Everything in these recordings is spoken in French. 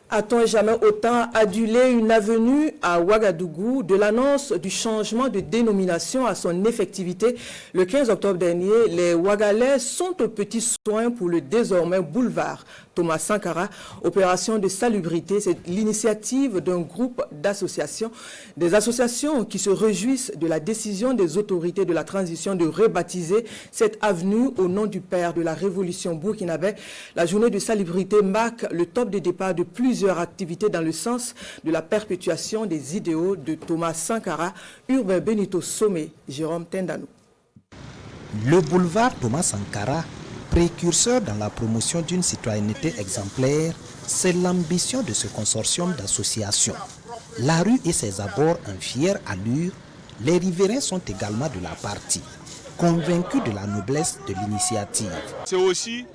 A-t-on jamais autant adulé une avenue à Ouagadougou de l'annonce du changement de dénomination à son effectivité? Le 15 octobre dernier, les Ouagalais sont aux petits soins pour le désormais boulevard Thomas Sankara. Opération de salubrité, c'est l'initiative d'un groupe d'associations, des associations qui se réjouissent de la décision des autorités de la transition de rebaptiser cette avenue au nom du père de la révolution burkinabé. La journée de salubrité marque le top de départ de plusieurs activités dans le sens de la perpétuation des idéaux de Thomas Sankara. Urbain Benito Sommet, Jérôme Tendanou. Le boulevard Thomas Sankara, précurseur dans la promotion d'une citoyenneté exemplaire, c'est l'ambition de ce consortium d'associations. La rue et ses abords en fière allure, les riverains sont également de la partie, convaincus de la noblesse de l'initiative. C'est aussi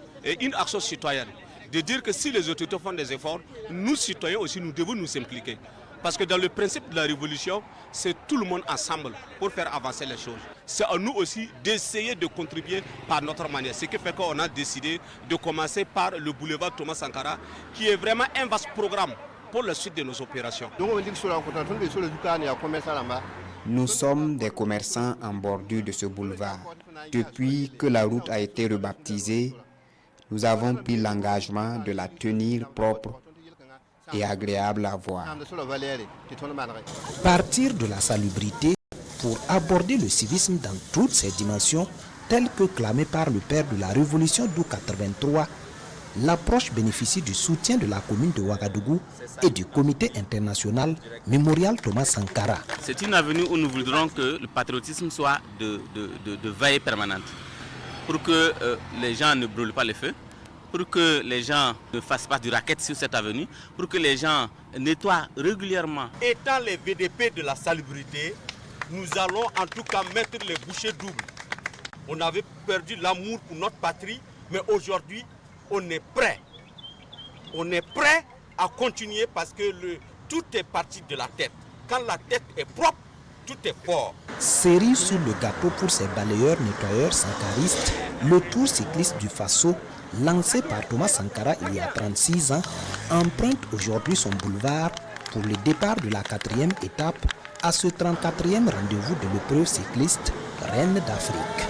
une action citoyenne, de dire que si les autorités font des efforts, nous citoyens aussi, nous devons nous impliquer. Parce que dans le principe de la révolution, c'est tout le monde ensemble pour faire avancer les choses. C'est à nous aussi d'essayer de contribuer par notre manière. Ce qui fait qu'on a décidé de commencer par le boulevard Thomas Sankara, qui est vraiment un vaste programme pour la suite de nos opérations. Nous sommes des commerçants en bordure de ce boulevard. Depuis que la route a été rebaptisée, nous avons pris l'engagement de la tenir propre et agréable à voir. Partir de la salubrité pour aborder le civisme dans toutes ses dimensions, tel que clamé par le père de la révolution d'août 83, l'approche bénéficie du soutien de la commune de Ouagadougou et du comité international Mémorial Thomas Sankara. C'est une avenue où nous voudrons que le patriotisme soit de veille permanente, pour que les gens ne brûlent pas les feux, pour que les gens ne fassent pas du racket sur cette avenue, pour que les gens nettoient régulièrement. Étant les VDP de la salubrité, nous allons en tout cas mettre les bouchées doubles. On avait perdu l'amour pour notre patrie, mais aujourd'hui, on est prêt. On est prêt à continuer parce que tout est parti de la tête. Quand la tête est propre, tout est fort. Série sur le gâteau pour ces balayeurs nettoyeurs sankaristes, le tour cycliste du Faso, lancé par Thomas Sankara il y a 36 ans, emprunte aujourd'hui son boulevard pour le départ de la 4e étape à ce 34e rendez-vous de l'épreuve cycliste Reine d'Afrique.